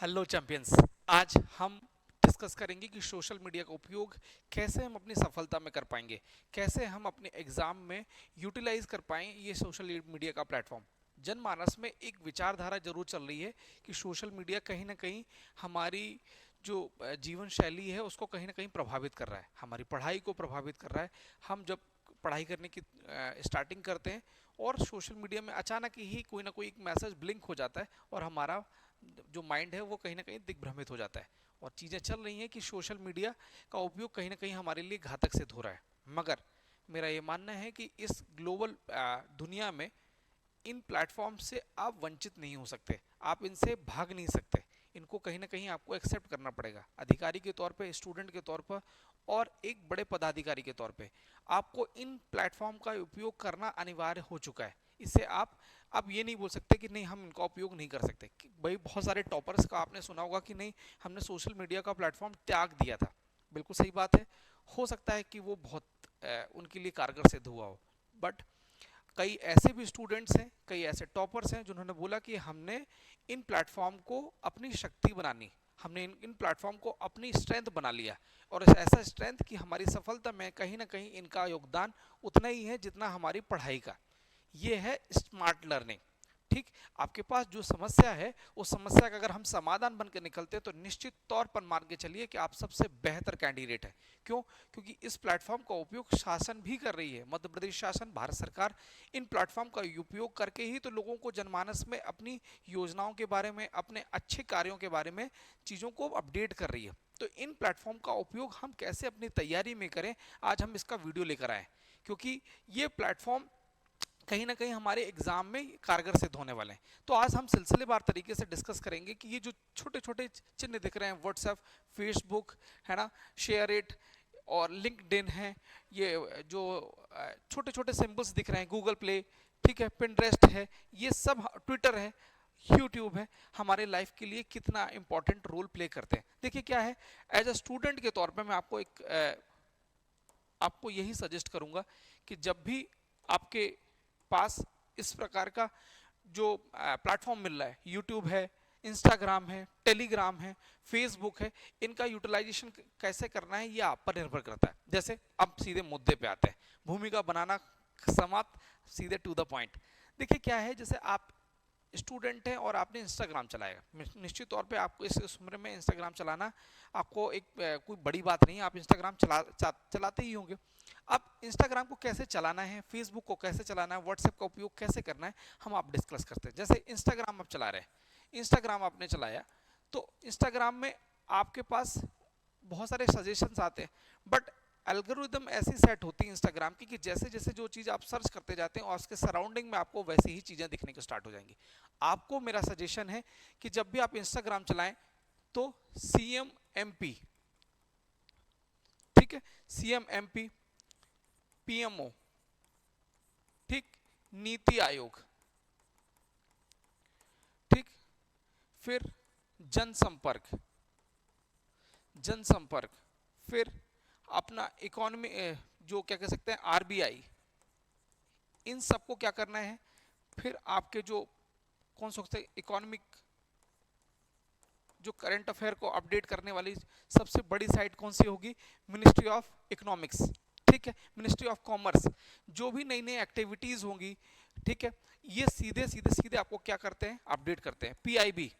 Hello champions. आज हम discuss करेंगे कि सोशल मीडिया का उपयोग कैसे हम अपनी सफलता में कर पाएंगे, कैसे हम अपने एग्जाम में यूटिलाइज कर पाएं ये सोशल मीडिया का प्लेटफॉर्म। जनमानस में एक विचारधारा जरूर चल रही है कि सोशल मीडिया कहीं ना कहीं हमारी जो जीवन शैली है उसको कहीं ना कहीं प्रभावित कर रहा है, हमारी पढ़ाई को प्रभावित कर रहा है। हम जब पढ़ाई करने की स्टार्टिंग करते हैं और सोशल मीडिया में अचानक ही कोई ना कोई एक मैसेज ब्लिंक हो जाता है और हमारा जो माइंड है वो कहीं ना कहीं दिग्भ्रमित हो जाता है और चीज़ें चल रही हैं कि सोशल मीडिया का उपयोग कहीं ना कहीं हमारे लिए घातक सिद्ध हो रहा है। मगर मेरा ये मानना है कि इस ग्लोबल दुनिया में इन प्लेटफॉर्म से आप वंचित नहीं हो सकते, आप इनसे भाग नहीं सकते। इनको कहीं ना कहीं आपको एक्सेप्ट करना पड़ेगा, अधिकारी के तौर पे, स्टूडेंट के तौर पर और एक बड़े पदाधिकारी के तौर पे आपको इन प्लेटफॉर्म का उपयोग करना अनिवार्य हो चुका है। इससे आप अब ये नहीं बोल सकते कि नहीं हम इनका उपयोग नहीं कर सकते। भाई बहुत सारे टॉपर्स का आपने सुना होगा कि नहीं हमने सोशल मीडिया का प्लेटफॉर्म त्याग दिया था। बिल्कुल सही बात है, हो सकता है कि वो बहुत उनके लिए कारगर सिद्ध हुआ हो। बट कई ऐसे भी स्टूडेंट्स हैं, कई ऐसे टॉपर्स हैं जिन्होंने बोला कि हमने इन प्लेटफॉर्म को अपनी शक्ति बनानी, हमने इन प्लेटफॉर्म को अपनी स्ट्रेंथ बना लिया और ऐसा स्ट्रेंथ कि हमारी सफलता में कहीं ना कहीं इनका योगदान उतना ही है जितना हमारी पढ़ाई का। ये है स्मार्ट लर्निंग। ठीक, आपके पास जो समस्या है उस समस्या का अगर हम समाधान बनकर निकलते हैं तो निश्चित तौर पर मान के चलिए कि आप सबसे बेहतर कैंडिडेट है। क्यों? क्योंकि इस प्लेटफॉर्म का उपयोग शासन भी कर रही है, मध्य प्रदेश शासन, भारत सरकार इन प्लेटफॉर्म का उपयोग करके ही तो लोगों को जनमानस में अपनी योजनाओं के बारे में, अपने अच्छे कार्यों के बारे में चीज़ों को अपडेट कर रही है। तो इन प्लेटफॉर्म का उपयोग हम कैसे अपनी तैयारी में करें, आज हम इसका वीडियो लेकर आए, क्योंकि ये प्लेटफॉर्म कहीं ना कहीं हमारे एग्जाम में कारगर सिद्ध होने वाले हैं। तो आज हम सिलसिलेवार तरीके से डिस्कस करेंगे कि ये जो छोटे छोटे चिन्ह दिख रहे हैं, व्हाट्सएप, फेसबुक है ना, शेयर इट और लिंक्डइन है, ये जो छोटे छोटे सिंबल्स दिख रहे हैं, गूगल प्ले, ठीक है, पिंटरेस्ट है, ये सब, ट्विटर है, यूट्यूब है, हमारे लाइफ के लिए कितना इंपॉर्टेंट रोल प्ले करते हैं। देखिए क्या है, एज अ स्टूडेंट के तौर पे मैं आपको यही सजेस्ट करूंगा कि जब भी आपके पास इस प्रकार का जो प्लेटफॉर्म मिल रहा है, यूट्यूब है, इंस्टाग्राम है, टेलीग्राम है, फेसबुक है, इनका यूटिलाइजेशन कैसे करना है ये आप पर निर्भर करता है। जैसे अब सीधे मुद्दे पे आते हैं, भूमिका बनाना समाप्त, सीधे टू द पॉइंट। देखिए क्या है, जैसे आप स्टूडेंट हैं और आपने इंस्टाग्राम चलाया, निश्चित तौर पे आपको इस उम्र में इंस्टाग्राम चलाना आपको एक कोई बड़ी बात नहीं है, आप इंस्टाग्राम चलाते ही होंगे। अब इंस्टाग्राम को कैसे चलाना है, फेसबुक को कैसे चलाना है, व्हाट्सएप का उपयोग कैसे करना है, हम आप डिस्कस करते हैं। जैसे इंस्टाग्राम आप चला रहे हैं, इंस्टाग्राम आपने चलाया तो इंस्टाग्राम में आपके पास बहुत सारे सजेशंस आते हैं, बट एल्गोरिदम ऐसी सेट होती है इंस्टाग्राम की कि जैसे जैसे जो चीज़ आप सर्च करते जाते हैं और उसके सराउंडिंग में आपको वैसी ही चीज़ें दिखने को स्टार्ट हो जाएंगी। आपको मेरा सजेशन है कि जब भी आप इंस्टाग्राम चलाएं तो सीएम एमपी, ठीक है, सीएम एमपी, पीएमओ, ठीक, नीति आयोग, ठीक, फिर जनसंपर्क, जनसंपर्क, फिर अपना इकोनॉमी, जो क्या कह सकते हैं, आरबीआई, इन सबको क्या करना है। फिर आपके जो कौन सकते इकोनॉमिक, जो करंट अफेयर को अपडेट करने वाली सबसे बड़ी साइट कौन सी होगी, मिनिस्ट्री ऑफ इकोनॉमिक्स, ठीक है, मिनिस्ट्री ऑफ कॉमर्स, जो भी नई नई एक्टिविटीज होंगी, ठीक है, ये सीधे सीधे सीधे आपको क्या करते हैं, अपडेट करते हैं। पीआईबी,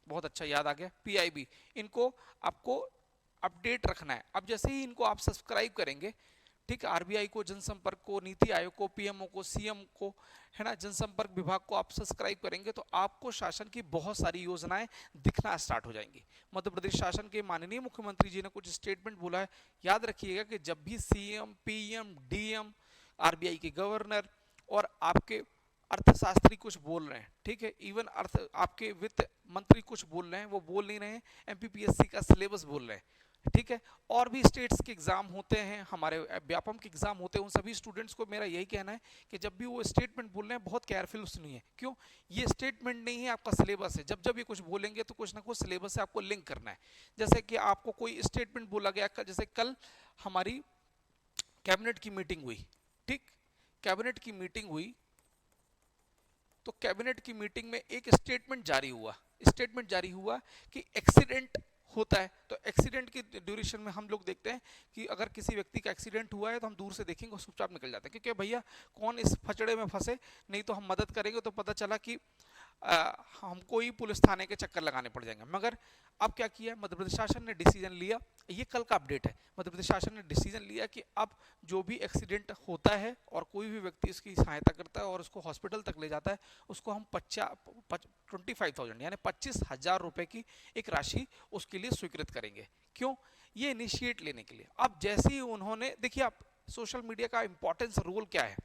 बहुत अच्छा याद आ गया, पीआईबी, इनको आपको अपडेट रखना है। अब जैसे ही इनको आप सब्सक्राइब करेंगे, ठीक, आरबीआई को, जनसंपर्क को, नीति आयोग को, पीएमओ को, सीएम को, है ना, जनसंपर्क विभाग को आप सब्सक्राइब करेंगे तो आपको शासन की बहुत सारी योजनाएं दिखना स्टार्ट हो जाएंगी। मध्य प्रदेश शासन के माननीय मुख्यमंत्री जी ने कुछ स्टेटमेंट बोला है, याद रखिएगा कि जब भी सीएम, पीएम, डीएम, आरबीआई के गवर्नर और आपके अर्थशास्त्री कुछ बोल रहे हैं, ठीक है, इवन अर्थ आपके वित्त मंत्री कुछ बोल रहे हैं, वो बोल नहीं रहे हैं, एमपीपीएससी का सिलेबस बोल रहे हैं, ठीक है, और भी स्टेट्स के एग्जाम होते हैं, हमारे व्यापम के एग्जाम होते हैं, उन सभी स्टूडेंट्स को मेरा यही कहना है कि जब भी वो स्टेटमेंट बोल रहे हैं बहुत केयरफुल सुनिए। क्यों? ये स्टेटमेंट नहीं है, आपका सिलेबस है। जब जब ये कुछ बोलेंगे तो कुछ ना कुछ सिलेबस से आपको लिंक करना है। जैसे कि आपको कोई स्टेटमेंट बोला गया, जैसे कल हमारी कैबिनेट की मीटिंग हुई, ठीक, कैबिनेट की मीटिंग हुई तो कैबिनेट की मीटिंग में एक स्टेटमेंट जारी हुआ, स्टेटमेंट जारी हुआ कि एक्सीडेंट होता है, तो एक्सीडेंट की ड्यूरेशन में हम लोग देखते हैं कि अगर किसी व्यक्ति का एक्सीडेंट हुआ है तो हम दूर से देखेंगे और चुपचाप निकल जाते हैं, क्योंकि भैया कौन इस फचड़े में फंसे, नहीं तो हम मदद करेंगे तो पता चला कि हमको ही पुलिस थाने के चक्कर लगाने पड़ जाएंगे। मगर अब क्या किया, मध्य प्रदेश शासन ने डिसीजन लिया, ये कल का अपडेट है, मध्य प्रदेश शासन ने डिसीजन लिया कि अब जो भी एक्सीडेंट होता है और कोई भी व्यक्ति इसकी सहायता करता है और उसको हॉस्पिटल तक ले जाता है, उसको हम 25,000 यानी 25,000 रुपए की एक राशि उसके लिए स्वीकृत करेंगे। क्यों, ये इनिशिएट लेने के लिए। अब जैसे ही उन्होंने, देखिए आप सोशल मीडिया का इंपॉर्टेंस रोल क्या है,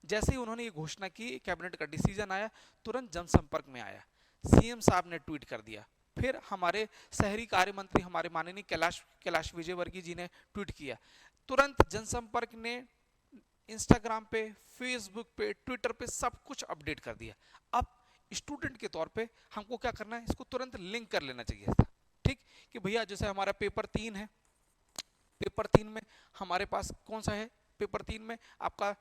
जैसे ही उन्होंने ये घोषणा की, कैबिनेट का डिसीजन आया, तुरंत जनसंपर्क में आया, सीएम साहब ने ट्वीट कर दिया, फिर हमारे शहरी कार्य मंत्री हमारे माननीय कैलाश विजयवर्गीय जी ने ट्वीट किया, तुरंत जनसंपर्क ने इंस्टाग्राम पे, फेसबुक पे, ट्विटर पे सब कुछ अपडेट कर दिया। अब स्टूडेंट के तौर पे हमको क्या करना है, इसको तुरंत लिंक कर लेना चाहिए था, ठीक, कि भैया जैसे हमारा पेपर 3 है, पेपर 3 में हमारे पास कौन सा है, पेपर 3 में आपका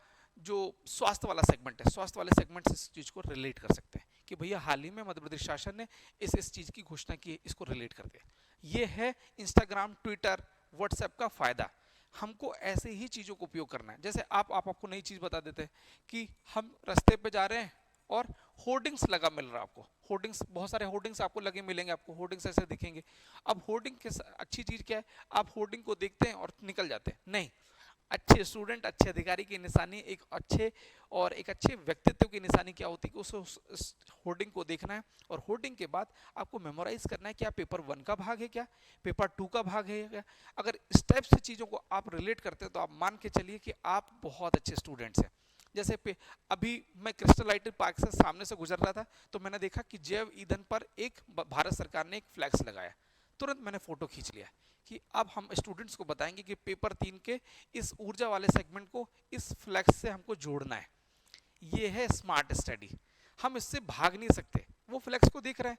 जो स्वास्थ्य वाला सेगमेंट है, स्वास्थ्य वाले सेगमेंट से इस चीज को रिलेट कर सकते हैं कि भैया हाल ही में मध्य प्रदेश शासन ने इस चीज की घोषणा की है, इसको रिलेट कर दिया। ये है इंस्टाग्राम, ट्विटर, व्हाट्सएप का फायदा। हमको ऐसे ही चीजों को उपयोग करना है। जैसे आपको नई चीज बता देते हैं कि हम रास्ते पे जा रहे हैं और होर्डिंग्स लगा मिल रहा है आपको, होर्डिंग्स, बहुत सारे होर्डिंग्स आपको लगे मिलेंगे, आपको होर्डिंग्स ऐसे दिखेंगे। अब होर्डिंग के अच्छी चीज क्या है, आप होर्डिंग को देखते हैं और निकल जाते हैं, नहीं, अच्छे स्टूडेंट, अच्छे अधिकारी की निशानी, एक अच्छे व्यक्तित्व की निशानी क्या होती है कि उस होर्डिंग को देखना है और होर्डिंग के बाद आपको मेमोराइज करना है कि आप पेपर 1 का भाग है क्या, पेपर 2 का भाग है क्या। अगर इस टाइप से चीजों को आप रिलेट करते हैं तो आप मान के चलिए कि आप बहुत अच्छे स्टूडेंट्स हैं। जैसे अभी मैं क्रिस्टल लाइट पार्क से सामने से गुजर रहा था तो मैंने देखा कि जैव ईंधन पर एक भारत सरकार ने एक फ्लैक्स लगाया, तुरंत मैंने फोटो खींच लिया कि अब हम स्टूडेंट्स को बताएंगे कि पेपर 3 के इस ऊर्जा वाले सेगमेंट को इस फ्लैक्स से हमको जोड़ना है। ये है स्मार्ट स्टडी, हम इससे भाग नहीं सकते, वो फ्लैक्स को देख रहे हैं,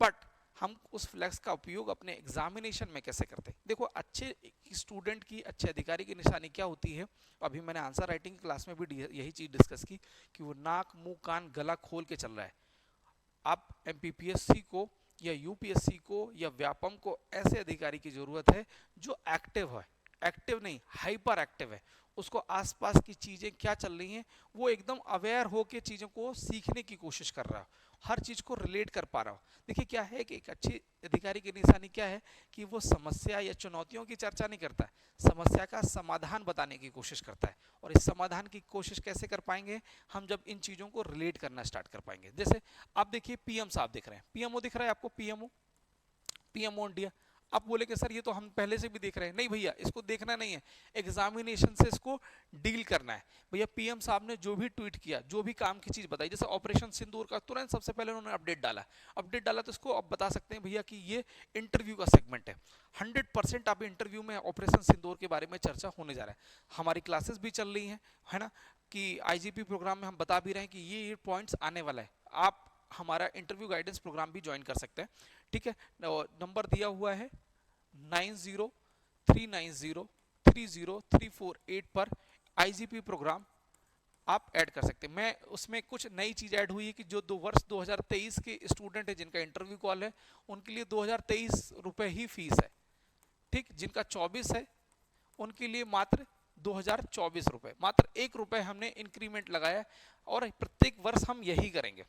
बट हम उस फ्लैक्स का उपयोग अपने एग्जामिनेशन में कैसे करते हैं। देखो अच्छे स्टूडेंट की, अच्छे अधिकारी की निशानी क्या होती है, अभी मैंने आंसर राइटिंग क्लास में भी यही चीज डिस्कस की कि वो नाक, मुंह, कान, गला खोल के चल रहा है। आप एमपीपीएससी को या यूपीएससी को या व्यापम को ऐसे अधिकारी की जरूरत है जो एक्टिव है, एक्टिव नहीं, हाइपर एक्टिव है, उसको आसपास की चीजें क्या चल रही हैं वो एकदम अवेयर हो के चीजों को सीखने की कोशिश कर रहा हो, हर चीज को रिलेट कर पा रहा हो। देखिए क्या है कि एक अच्छे अधिकारी की निशानी क्या है कि वो समस्या या चुनौतियों की चर्चा नहीं करता है, समस्या का समाधान बताने की कोशिश करता है। और इस समाधान की कोशिश कैसे कर पाएंगे हम, जब इन चीजों को रिलेट करना स्टार्ट कर पाएंगे। जैसे आप देखिए पीएम साहब दिख रहे हैं, पीएमओ दिख रहा है आपको, पीएमओ इंडिया, आप बोले कि सर ये तो हम पहले से भी देख रहे हैं, नहीं भैया इसको देखना नहीं है, एग्जामिनेशन से इसको डील करना है। भैया पीएम साहब ने जो भी ट्वीट किया, जो भी काम की चीज बताई, जैसे ऑपरेशन सिंदूर का तुरंत सबसे पहले उन्होंने अपडेट डाला तो इसको अब बता सकते हैं भैया कि ये इंटरव्यू का सेगमेंट है, 100% आप इंटरव्यू में ऑपरेशन सिंदूर के बारे में चर्चा होने जा रहा है। हमारी क्लासेस भी चल रही है ना, कि आईजीपी प्रोग्राम में हम बता भी रहे हैं कि ये पॉइंट्स आने वाला है, आप हमारा इंटरव्यू गाइडेंस प्रोग्राम भी ज्वाइन कर सकते हैं, ठीक है। नंबर दिया हुआ है 9039030348 पर आईजीपी प्रोग्राम आप ऐड कर सकते हैं। मैं उसमें कुछ नई चीज ऐड हुई है कि जो 2023 के स्टूडेंट है जिनका इंटरव्यू कॉल है उनके लिए 2023 रुपए ही फीस है, ठीक, जिनका 24 है उनके लिए मात्र 2024 रुपए, मात्र 1 रुपए हमने इंक्रीमेंट लगाया और प्रत्येक वर्ष हम यही करेंगे,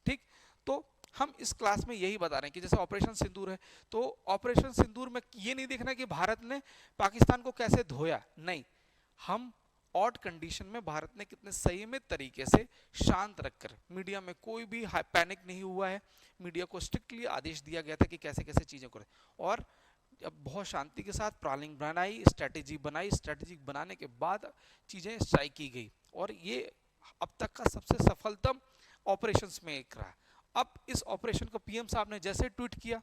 ठीक। तो हम इस क्लास में यही बता रहे हैं कि जैसे ऑपरेशन सिंदूर है तो ऑपरेशन सिंदूर में ये नहीं देखना कि भारत ने पाकिस्तान को कैसे धोया, नहीं, हम ऑड कंडीशन में भारत ने कितने संयमित तरीके से शांत रखकर, मीडिया में कोई भी पैनिक नहीं हुआ है, मीडिया को स्ट्रिक्टली आदेश दिया गया था कि कैसे कैसे चीजें करें, और जब बहुत शांति के साथ प्लानिंग बनाई, स्ट्रेटेजी बनाई, स्ट्रेटेजी बनाने के बाद चीजें स्ट्राइक की गई और ये अब तक का सबसे सफलतम ऑपरेशंस में एक रहा। अब इस ऑपरेशन को पीएम साहब ने जैसे ट्वीट किया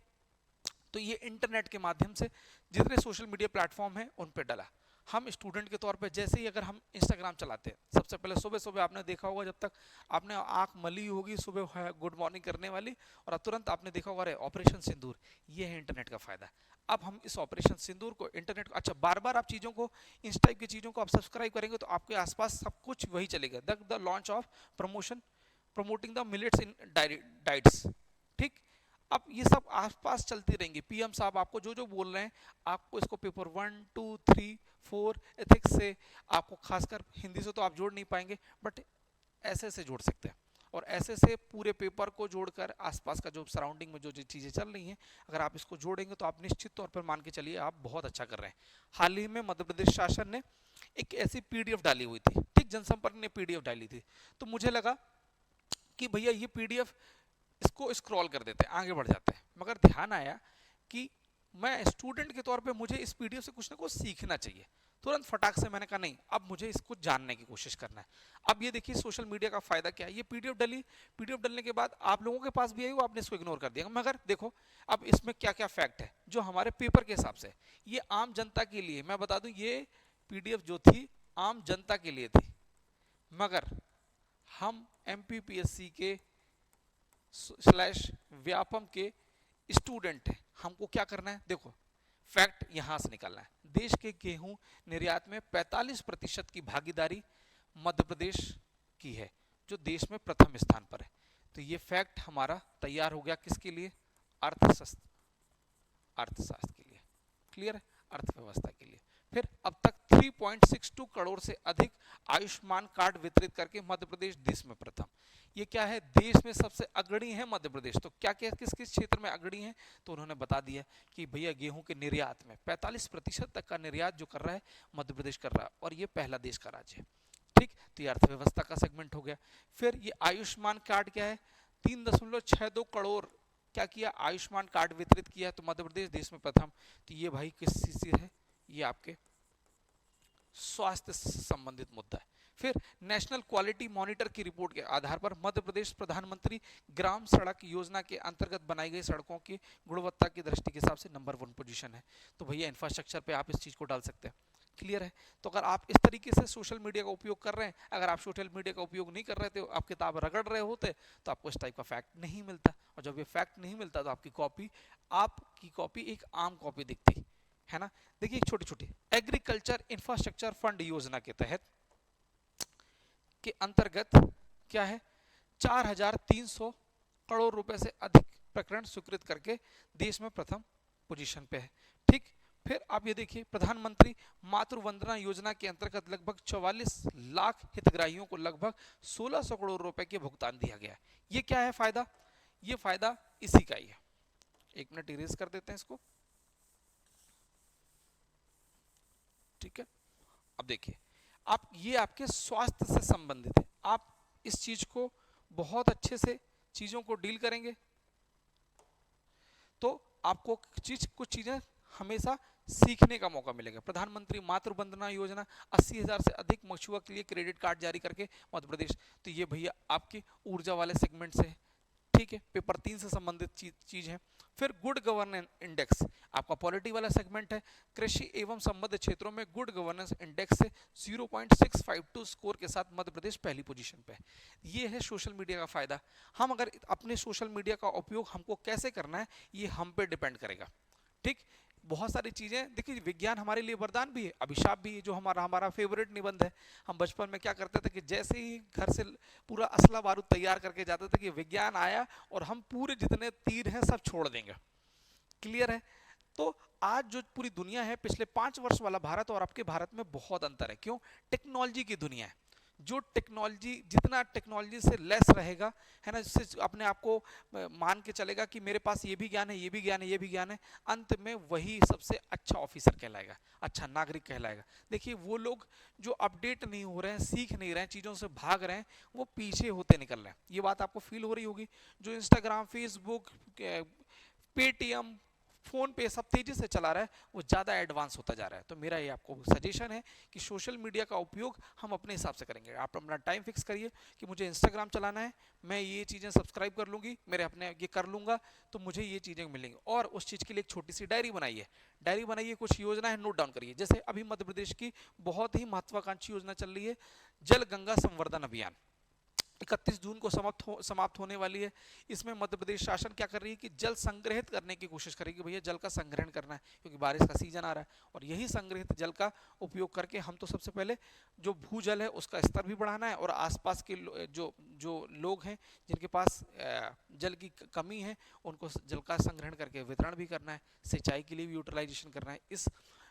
तो ये इंटरनेट के माध्यम से जितने सोशल मीडिया प्लेटफॉर्म है उन पर डला। हम स्टूडेंट के तौर पे जैसे ही अगर हम इंस्टाग्राम चलाते हैं, सबसे पहले सुबह सुबह आपने देखा होगा, जब तक आपने आंख मली होगी सुबह गुड मॉर्निंग करने वाली, और तुरंत आपने देखा होगा अरे ऑपरेशन सिंदूर, ये है इंटरनेट का फायदा। अब हम इस ऑपरेशन सिंदूर को, इंटरनेट को, अच्छा बार बार आप चीज़ों को, इस टाइप की चीज़ों को आप सब्सक्राइब करेंगे तो आपके आसपास सब कुछ वही चलेगा। The launch of promoting the millets in diets, ठीक। अब ये सब आसपास चलती रहेंगी। पीएम साहब आपको जो जो बोल रहे हैं, आपको इसको पेपर 1 2 3 4 एथिक्स से, आपको खासकर हिंदी से तो आप जोड़ नहीं पाएंगे, बट ऐसे से जोड़ सकते हैं। और ऐसे से पूरे पेपर को जोड़कर आसपास का जो सराउंडिंग में जो जो चीज़ें चल रही हैं, अगर आप इसको जोड़ेंगे तो आप निश्चित तौर पर मान के चलिए आप बहुत अच्छा कर रहे हैं। हाल ही में मध्य प्रदेश शासन ने एक ऐसी पीडीएफ डाली हुई थी, ठीक, जनसंपर्क ने पीडीएफ डाली थी, तो मुझे लगा कि भैया ये पीडीएफ इसको स्क्रॉल कर देते हैं, आगे बढ़ जाते हैं, मगर ध्यान आया कि मैं स्टूडेंट के तौर पे मुझे इस पीडीएफ से कुछ ना कुछ सीखना चाहिए। तुरंत फटाक से मैंने कहा नहीं, अब मुझे इसको जानने की कोशिश करना है। अब ये देखिए सोशल मीडिया का फायदा क्या है, ये पीडीएफ डली, पीडीएफ डलने के बाद आप लोगों के पास भी आई, वो आपने इसको इग्नोर कर दिया, मगर देखो अब इसमें क्या क्या फैक्ट है जो हमारे पेपर के हिसाब से, ये आम जनता के लिए, मैं बता दूं ये पीडीएफ जो थी आम जनता के लिए थी, मगर हम एमपीपीएससी के स्लैश व्यापम के स्टूडेंट हैं, हमको क्या करना है, देखो फैक्ट यहां से निकालना है। देश के गेहूं निर्यात में 45% की भागीदारी मध्य प्रदेश की है, जो देश में प्रथम स्थान पर है। तो ये फैक्ट हमारा तैयार हो गया किसके लिए, अर्थशास्त्र के लिए, क्लियर है, अर्थव्यवस्था के लिए। फिर अब तक 3.62 करोड़ से अधिक आयुष्मान कार्ड वितरित करके मध्य प्रदेश देश में प्रथम। ये क्या है, देश में सबसे अग्रणी है मध्य प्रदेश। तो क्या क्या किस किस क्षेत्र में अग्रणी है, तो उन्होंने बता दिया कि भैया गेहूं के निर्यात में 45% तक का निर्यात जो कर रहा है मध्य प्रदेश कर रहा है, और ये पहला देश का राज्य है, ठीक। तो ये अर्थव्यवस्था का सेगमेंट हो गया। फिर ये आयुष्मान कार्ड क्या है, 3.62 करोड़ क्या किया, आयुष्मान कार्ड वितरित किया, तो मध्य प्रदेश देश में प्रथम। तो ये भाई किस चीज से है, ये आपके स्वास्थ्य से संबंधित मुद्दा है। फिर नेशनल क्वालिटी मॉनिटर की रिपोर्ट के आधार पर मध्य प्रदेश प्रधानमंत्री ग्राम सड़क योजना के अंतर्गत बनाई गई सड़कों की गुणवत्ता की दृष्टि के हिसाब से नंबर 1 पोजीशन है। तो भैया इंफ्रास्ट्रक्चर पे आप इस चीज को डाल सकते हैं, क्लियर है। तो अगर आप इस तरीके से सोशल मीडिया का उपयोग कर रहे हैं, अगर आप सोशल मीडिया का उपयोग नहीं कर रहे थे, आप किताब रगड़ रहे होते, तो आपको इस टाइप का फैक्ट नहीं मिलता, और जब ये फैक्ट नहीं मिलता तो आपकी कॉपी एक आम कॉपी दिखती है ना। देखिए छोटी छोटी एग्रीकल्चर इंफ्रास्ट्रक्चर फंड योजना के तहत के अंतर्गत क्या है, 4,300 करोड़ रुपए से अधिक प्रकरण स्वीकृत करके देश में प्रथम पोजीशन पे है, ठीक। फिर आप ये देखिए प्रधानमंत्री मातृ वंदना योजना के अंतर्गत लगभग 44 लाख हितग्राहियों को लगभग 1600 करोड़ रुपए के भुगतान दिया गया है। ये क्या है फायदा, ये फायदा इसी का ही है। एक मिनट इरेज कर देते हैं इसको, ठीक है। अब देखिए आप, ये आपके स्वास्थ्य से संबंधित है, आप इस चीज को बहुत अच्छे से चीजों को डील करेंगे तो आपको कुछ चीजें हमेशा सीखने का मौका मिलेगा। प्रधानमंत्री मातृ वंदना योजना 80,000 से अधिक मछुआ के लिए क्रेडिट कार्ड जारी करके मध्य प्रदेश, तो ये भैया आपकी ऊर्जा वाले सेगमेंट से है, ठीक है, पेपर 3 से संबंधित चीज है। फिर गुड गवर्नेंस इंडेक्स आपका पॉलिटी वाला सेगमेंट है, कृषि एवं संबद्ध क्षेत्रों में गुड गवर्नेंस इंडेक्स से 0.652 स्कोर के साथ मध्य प्रदेश पहली पोजीशन पे है। ये है सोशल मीडिया का फायदा। हम अगर अपने सोशल मीडिया का उपयोग हमको कैसे करना है, ये हम पे डिपेंड करेगा, ठीक। बहुत सारी चीजें देखिए, विज्ञान हमारे लिए वरदान भी है, अभिशाप भी है, जो हमारा फेवरेट निबंध है। हम बचपन में क्या करते थे कि जैसे ही घर से पूरा असला बारूद तैयार करके जाते थे कि विज्ञान आया और हम पूरे जितने तीर हैं सब छोड़ देंगे, क्लियर है। तो आज जो पूरी दुनिया है, पिछले 5 वर्ष वाला भारत और आपके भारत में बहुत अंतर है। क्यों, टेक्नोलॉजी की दुनिया है। जो टेक्नोलॉजी, जितना टेक्नोलॉजी से लेस रहेगा, है ना, जिससे अपने आप को मान के चलेगा कि मेरे पास ये भी ज्ञान है, ये भी ज्ञान है, ये भी ज्ञान है, अंत में वही सबसे अच्छा ऑफिसर कहलाएगा, अच्छा नागरिक कहलाएगा। देखिए वो लोग जो अपडेट नहीं हो रहे हैं, सीख नहीं रहे हैं, चीज़ों से भाग रहे हैं, वो पीछे होते निकल रहे हैं। ये बात आपको फील हो रही होगी। जो इंस्टाग्राम, फेसबुक, पेटीएम, फोन पे सब तेजी से चला रहा है, वो ज़्यादा एडवांस होता जा रहा है। तो मेरा ये आपको सजेशन है कि सोशल मीडिया का उपयोग हम अपने हिसाब से करेंगे। आप अपना टाइम फिक्स करिए कि मुझे इंस्टाग्राम चलाना है, मैं ये चीज़ें सब्सक्राइब कर लूँगी, मेरे अपने ये कर लूँगा, तो मुझे ये चीज़ें मिलेंगी। और उस चीज़ के लिए एक छोटी सी डायरी बनाइए, कुछ योजना है नोट डाउन करिए। जैसे अभी मध्य प्रदेश की बहुत ही महत्वाकांक्षी योजना चल रही है, जल गंगा संवर्धन अभियान। 31 जून को समाप्त होने वाली है। इसमें मध्य प्रदेश शासन क्या कर रही है कि जल संग्रहित करने की कोशिश करेगी, भैया जल का संग्रहण करना है क्योंकि बारिश का सीजन आ रहा है, और यही संग्रहित जल का उपयोग करके हम तो सबसे पहले जो भूजल है उसका स्तर भी बढ़ाना है, और आसपास के जो जो लोग हैं जिनके पास जल की कमी है उनको जल का संग्रहण करके वितरण भी करना है, सिंचाई के लिए भी यूटिलाइजेशन करना है। इस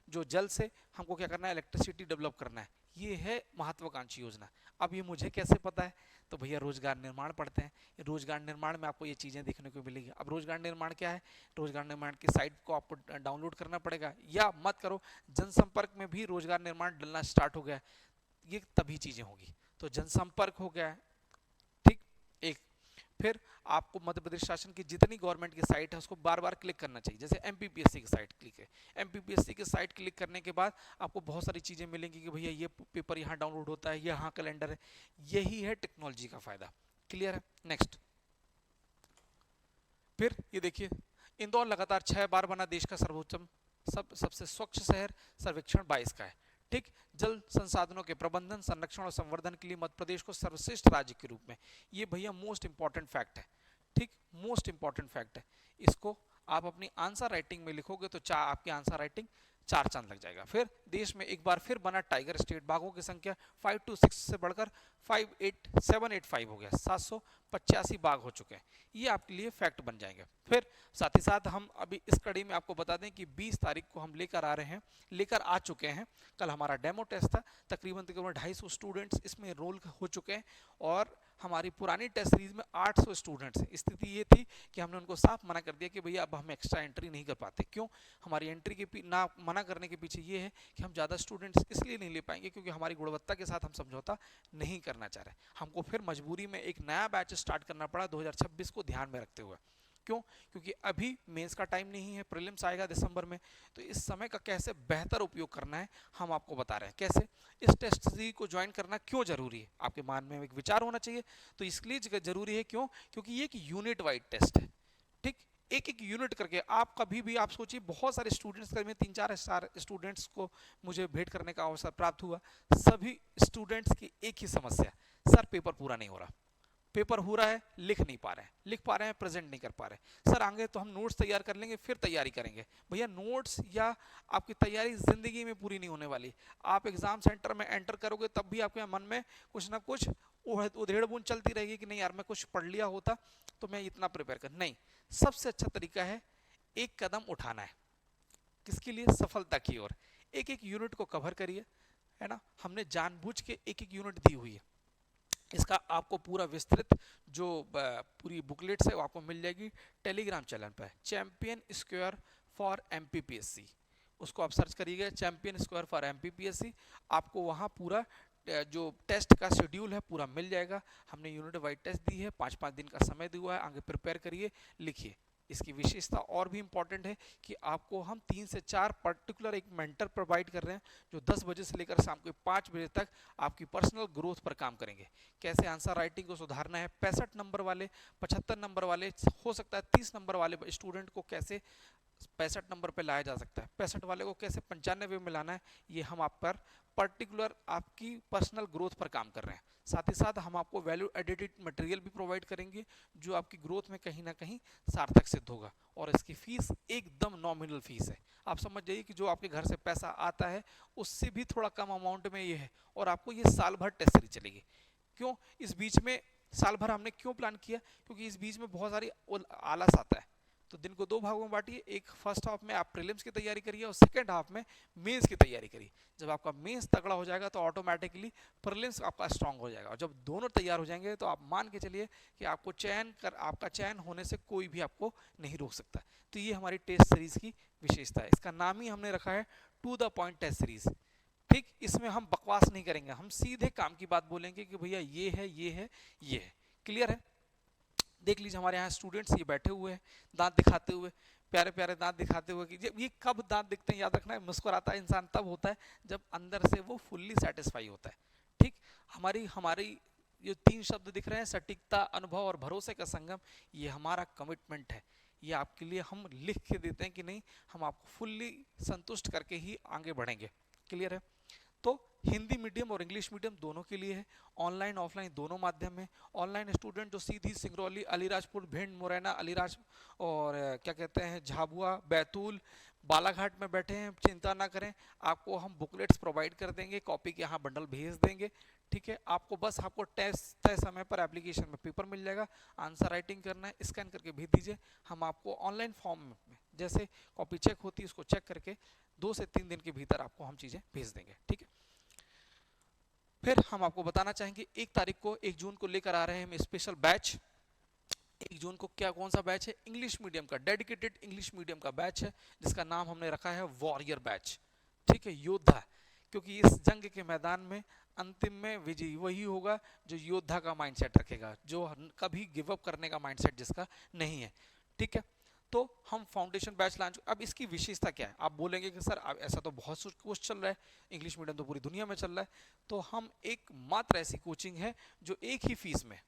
जो जल से हमको क्या करना है, इलेक्ट्रिसिटी डेवलप करना है। ये है महत्वाकांक्षी योजना। अब ये मुझे कैसे पता है, तो भैया रोजगार निर्माण पढ़ते हैं, रोजगार निर्माण में आपको ये चीज़ें देखने को मिलेगी। अब रोजगार निर्माण क्या है, रोजगार निर्माण की साइट को आपको डाउनलोड करना पड़ेगा, या मत करो जनसंपर्क में भी रोजगार निर्माण डलना स्टार्ट हो गया है, ये तभी चीज़ें होगी। तो जनसंपर्क हो गया है, ठीक। एक फिर आपको मध्य प्रदेश शासन की जितनी गवर्नमेंट की साइट है उसको बार बार क्लिक करना चाहिए। जैसे एमपीपीएससी की साइट क्लिक है, एमपीपीएससी की साइट क्लिक करने के बाद आपको बहुत सारी चीज़ें मिलेंगी कि भैया ये पेपर यहाँ डाउनलोड होता है, यहाँ कैलेंडर है। यही है टेक्नोलॉजी का फायदा। क्लियर है। नेक्स्ट, फिर ये देखिए, इंदौर लगातार 6 बार बना देश का सर्वोत्तम सबसे स्वच्छ शहर, सर्वेक्षण 22 का है। ठीक। जल संसाधनों के प्रबंधन, संरक्षण और संवर्धन के लिए मध्य प्रदेश को सर्वश्रेष्ठ राज्य के रूप में, ये भैया मोस्ट इंपॉर्टेंट फैक्ट है। ठीक, मोस्ट इंपॉर्टेंट फैक्ट है। इसको आप अपनी आंसर राइटिंग में लिखोगे तो आपकी आंसर राइटिंग 4 चांद लग जाएगा। फिर देश में एक बार फिर बना टाइगर स्टेट, बाघों की संख्या 526 से बढ़कर 785 हो गया, 785 बाघ हो चुके हैं। ये आपके लिए फैक्ट बन जाएंगे। फिर साथ ही साथ हम अभी इस कड़ी में आपको बता दें कि 20 तारीख को हम लेकर आ चुके हैं। कल हमारा डेमो टेस्ट था, तकरीबन 250 स्टूडेंट्स इसमें रोल हो चुके हैं, और हमारी पुरानी टेस्ट सीरीज में 800 स्टूडेंट्स हैं। स्थिति ये थी कि हमने उनको साफ मना कर दिया कि भैया अब हम एक्स्ट्रा एंट्री नहीं कर पाते। क्यों? हमारी एंट्री के ना मना करने के पीछे ये है कि हम ज़्यादा स्टूडेंट्स इसलिए नहीं ले पाएंगे क्योंकि हमारी गुणवत्ता के साथ हम समझौता नहीं करना चाह रहे। हमको फिर मजबूरी में एक नया बैच स्टार्ट करना पड़ा 2026 को ध्यान में रखते हुए। क्यों? क्योंकि अभी मेंस का टाइम नहीं है, प्रीलिम्स आएगा दिसंबर में, तो इस समय का कैसे बेहतर उपयोग करना है हम आपको बता रहे हैं। कैसे इस टेस्ट सीरीज को ज्वाइन करना क्यों जरूरी है, आपके मन में एक विचार होना चाहिए। तो इसलिए जरूरी है, क्यों? क्योंकि ये एक यूनिट वाइड टेस्ट है। ठीक, एक एक यूनिट करके आप कभी भी आप सोचिए, बहुत सारे स्टूडेंट्स में 3-4 स्टूडेंट्स को मुझे भेंट करने का अवसर प्राप्त हुआ। सभी स्टूडेंट्स की एक ही समस्या, सर पेपर पूरा नहीं हो रहा, पेपर हो रहा है लिख नहीं पा रहे हैं, लिख पा रहे हैं प्रेजेंट नहीं कर पा रहे। सर आगे तो हम नोट्स तैयार कर लेंगे फिर तैयारी करेंगे। भैया नोट्स या आपकी तैयारी जिंदगी में पूरी नहीं होने वाली। आप एग्जाम सेंटर में एंटर करोगे तब भी आपके मन में कुछ ना कुछ उधेड़ बुन चलती रहेगी कि नहीं यार मैं कुछ पढ़ लिया होता तो मैं इतना प्रिपेयर कर। नहीं, सबसे अच्छा तरीका है एक कदम उठाना है। किसके लिए? सफलता की ओर। एक एक यूनिट को कवर करिए, है ना। हमने जानबूझ के एक एक यूनिट दी हुई है। इसका आपको पूरा विस्तृत जो पूरी बुकलेट्स है वो आपको मिल जाएगी टेलीग्राम चैनल पर, चैंपियन स्क्वायर फॉर एमपीपीएससी। उसको आप सर्च करिएगा, चैंपियन स्क्वायर फॉर एमपीपीएससी। आपको वहाँ पूरा जो टेस्ट का शेड्यूल है पूरा मिल जाएगा। हमने यूनिट वाइड टेस्ट दी है, 5-5 दिन का समय दिया है। आगे प्रिपेयर करिए, लिखिए। इसकी विशेषता और भी इंपॉर्टेंट है कि आपको हम 3 से 4 पर्टिकुलर एक मेंटर प्रोवाइड कर रहे हैं जो 10 बजे से लेकर शाम के 5 बजे तक आपकी पर्सनल ग्रोथ पर काम करेंगे। कैसे आंसर राइटिंग को सुधारना है, 65 नंबर वाले, 75 नंबर वाले, हो सकता है 30 नंबर वाले स्टूडेंट को कैसे 65 नंबर पे लाया जा सकता है, 65 वाले को कैसे 95 में लाना है, ये हम आप पर पर्टिकुलर आपकी पर्सनल ग्रोथ पर काम कर रहे हैं। साथ ही साथ हम आपको वैल्यू एडिटेड मटेरियल भी प्रोवाइड करेंगे जो आपकी ग्रोथ में कहीं ना कहीं सार्थक सिद्ध होगा। और इसकी फीस एकदम नॉमिनल फीस है। आप समझ जाइए कि जो आपके घर से पैसा आता है उससे भी थोड़ा कम अमाउंट में ये है, और आपको ये साल भर टेस्ट सीरीज चलेगी। क्यों? इस बीच में साल भर हमने क्यों प्लान किया? क्योंकि इस बीच में बहुत सारी आलस आता है। तो दिन को 2 भागों में बांटिए, एक फर्स्ट हाफ में आप प्रीलिम्स की तैयारी करिए और सेकंड हाफ में मेंस की तैयारी करिए। जब आपका मेंस तगड़ा हो जाएगा तो ऑटोमेटिकली प्रीलिम्स आपका स्ट्रांग हो जाएगा, और जब दोनों तैयार हो जाएंगे तो आप मान के चलिए कि आपका चयन होने से कोई भी आपको नहीं रोक सकता। तो ये हमारी टेस्ट सीरीज की विशेषता है। इसका नाम ही हमने रखा है to the point test series. ठीक, इसमें हम बकवास नहीं करेंगे, हम सीधे काम की बात बोलेंगे कि भैया ये है, ये है, ये है। क्लियर है? देख लीजिए हमारे यहाँ स्टूडेंट्स ये बैठे हुए हैं दांत दिखाते हुए, प्यारे प्यारे दांत दिखाते हुए। कि ये कब दांत दिखते हैं याद रखना है, मुस्कुराता इंसान तब होता है जब अंदर से वो फुल्ली सेटिस्फाई होता है। ठीक, हमारी हमारी ये 3 शब्द दिख रहे हैं, सटीकता, अनुभव और भरोसे का संगम, ये हमारा कमिटमेंट है। ये आपके लिए हम लिख के देते हैं कि नहीं, हम आपको फुल्ली संतुष्ट करके ही आगे बढ़ेंगे। क्लियर है? तो हिंदी मीडियम और इंग्लिश मीडियम दोनों के लिए है, ऑनलाइन ऑफलाइन दोनों माध्यम है। ऑनलाइन स्टूडेंट जो सीधी सिंगरौली, अलीराजपुर, भिंड, मुरैना, अलीराज और क्या कहते हैं झाबुआ, बैतूल, बालाघाट में बैठे हैं, चिंता ना करें, आपको हम बुकलेट्स प्रोवाइड कर देंगे, कॉपी के यहाँ बंडल भेज देंगे। ठीक है, आपको बस आपको टेस्ट तय समय पर एप्लीकेशन में पेपर मिल जाएगा, आंसर राइटिंग करना है, स्कैन करके भेज दीजिए, हम आपको ऑनलाइन फॉर्म में जैसे कॉपी चेक होती है उसको चेक करके 2 से 3 दिन के भीतर आपको हम चीज़ें भेज देंगे। ठीक है, फिर हम आपको बताना चाहेंगे 1 तारीख को 1 जून को लेकर आ रहे हैं हम स्पेशल बैच। 1 जून को क्या कौन सा बैच है? इंग्लिश मीडियम का, डेडिकेटेड इंग्लिश मीडियम का बैच है, जिसका नाम हमने रखा है वॉरियर बैच। ठीक है, योद्धा, क्योंकि इस जंग के मैदान में अंतिम में विजयी वही होगा जो योद्धा का माइंडसेट रखेगा, जो कभी गिव अप करने का माइंडसेट जिसका नहीं है। ठीक है, तो हम फाउंडेशन बैच लॉन्च, अब इसकी विशेषता क्या है? आप बोलेंगे कि सर ऐसा तो बहुत कुछ चल रहा है, इंग्लिश मीडियम तो पूरी दुनिया में चल रहा है, तो हम एक मात्र ऐसी कोचिंग है जो एक ही फीस में,